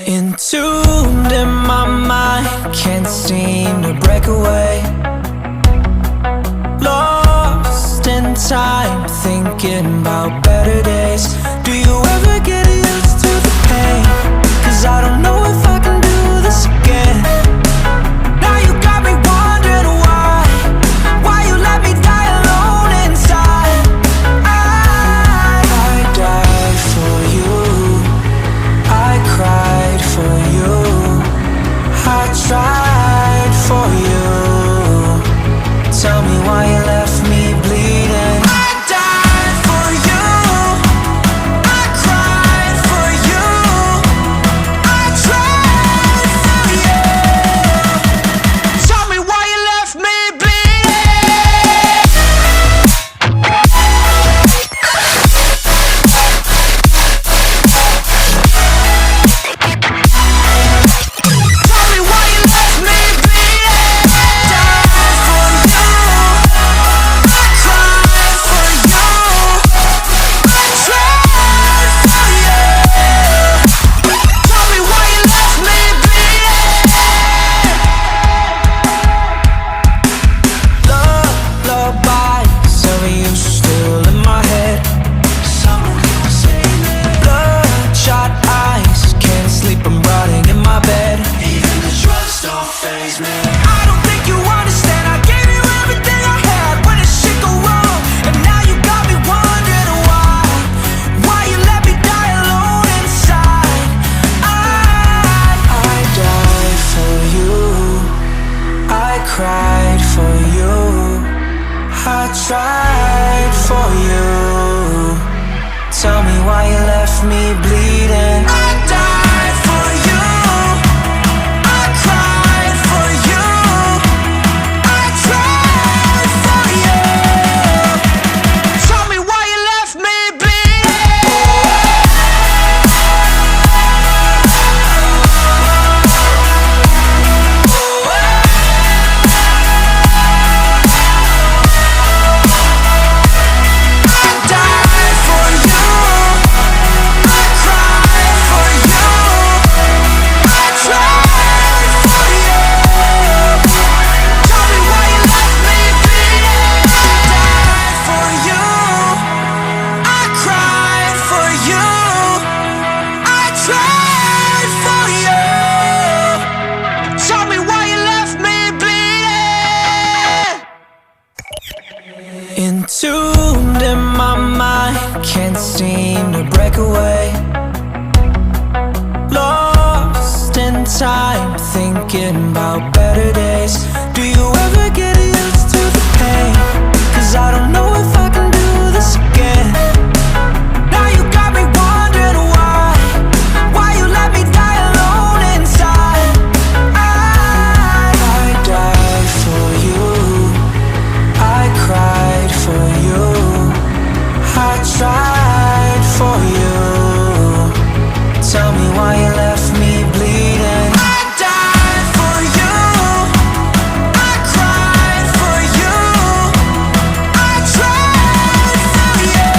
Entombed in my mind, can't seem to break away. Lost in time, thinking about better days. Do you ever get used to the pain? 'Cause I don't know if I can do this again. Now you got me wondering why you let me die alone inside. I died for you, I cried for you, I tried for you. Tell me why you left me bleeding. I died for you, I cried for you, I tried for you. Tell me why you left me bleeding. Tell me why you left me bleeding. Died for you, I cried for you, I tried for you. Tell me why you left me bleeding. Lullabies of you still in my head. Bloodshot eyes, can't sleep, I'm rotting in my bed. Even the drugs don't faze me. I don't think you understand, I gave you everything I had. When did shit go wrong? And now you got me wondering why you let me die alone inside. I died for you, I cried for you, I tried for you. Tell me why you left me bleeding. I died for you, I cried for you, I tried for you. Tell me why you left me bleeding. I died for you, I cried for you, I tried for you. Tell me why you left me bleeding. I died for you, I cried for you, I tried for you. Tell me why you left me bleeding. Entombed in my mind, can't seem to break away. Lost in time, thinking about better days. Do you ever get used to the pain? 'Cause I don't know if I can do this again. Now you got me wondering why you let me die alone inside. I died for you, I cried for you, I tried for you. Tell me why you left me bleeding. I died for you, I cried for you, I tried for you.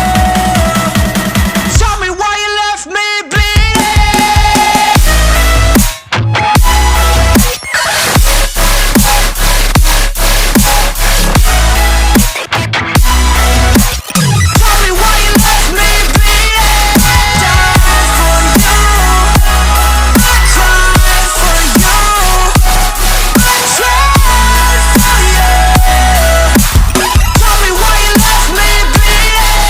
Tell me why you left me bleeding. Tell me why you left me bleeding. Died for you, I cried for you, I tried for you. Tell me why you left me bleeding.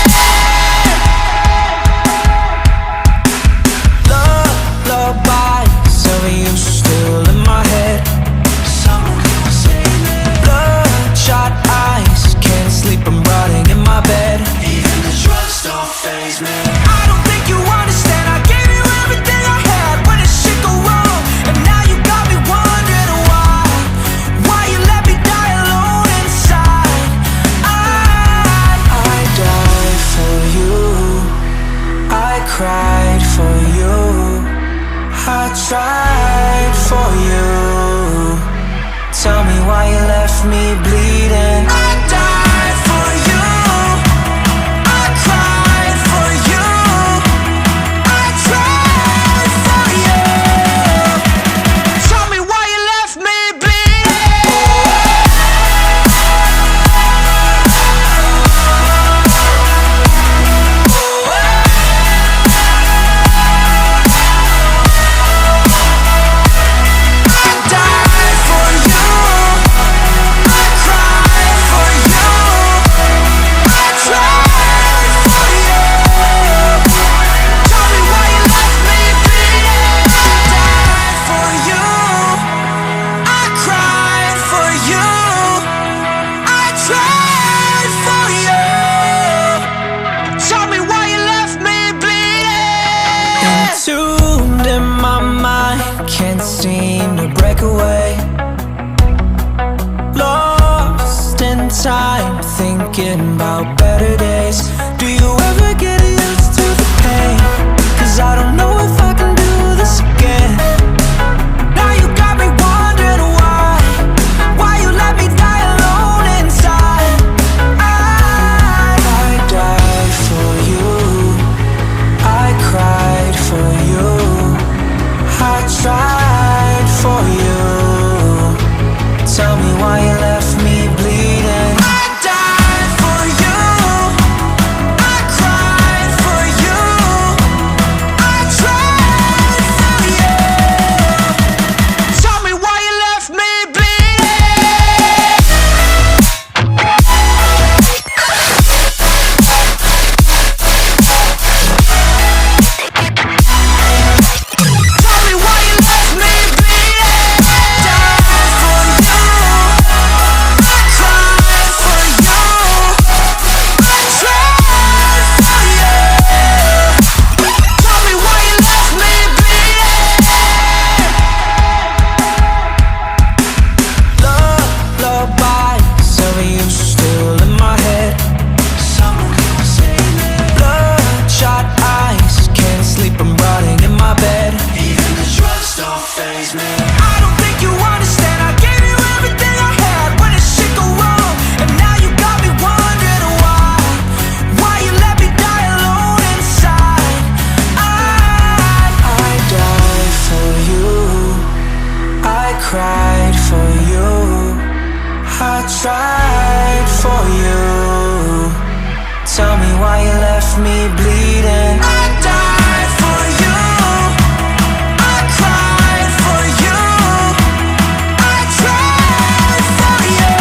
Lullabies of you still in my head. Bloodshot eyes, can't sleep, I'm rotting in my bed. Even the drugs don't faze me. I don't think you understand, I gave you everything I had. When did shit go wrong? And now you got me wondering why you let me die alone inside. I died for you, I cried for you, I tried for you. Tell me why you left me bleeding. I died for you, I cried for you, I tried for you. break away. Lost in time, thinking about better days. Do you ever get used to the pain? 'Cause I don't know if I can do this again. Now you got me wondering why you let me die alone inside. I died for you, I cried for you, I tried for you. Tell me why you left me bleeding. I died for you, I cried for you, I tried for you. Tell me why you left me bleeding. Tell me why you left me bleeding. Died for you, I cried for you, I tried for you. Tell me why you left me bleeding. Lullabies of you still in my head. Bloodshot eyes, can't sleep, I'm rotting in my bed. Even the drugs don't faze me. I don't think you understand, I gave you everything I had. When did shit go wrong? And now you got me wondering why you let me die alone inside. I died for you, I cried for you, I tried for you. Tell me why you left me bleeding. I died for you, I cried for you, I tried for you.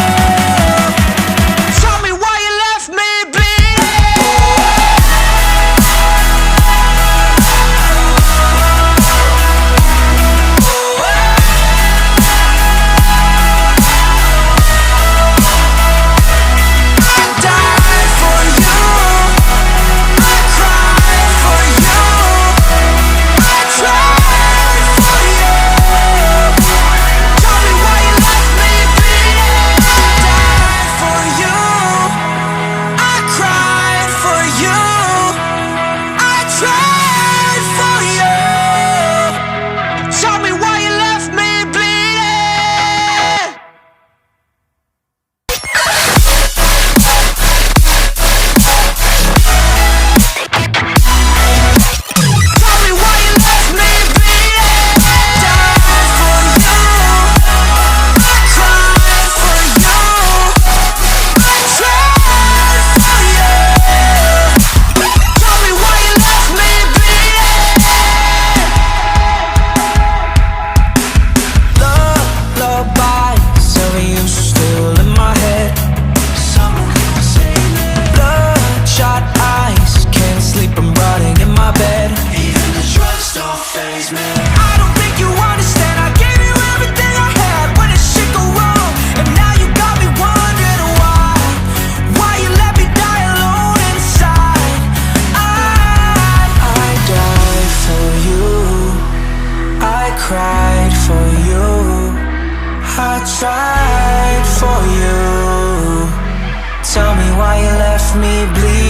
Tell me why you left me bleeding. I died for you, I cried for you, I tried for you. Tell me why you left me bleeding. I died for you, I cried for you, I tried for you. Tell me why you left me bleeding. Tell me why you left me bleeding. Died for you, I cried for you, I tried for you. Tell me why you left me bleeding. Lullabies of you still in my head. Bloodshot eyes, can't sleep, I'm rotting in my bed. Even the drugs don't faze me. I don't think you understand, I gave you everything I had. When did shit go wrong? And now you got me wondering why you let me die alone inside. I died for you, I cried for you, I tried for you. Tell me why you left me bleeding.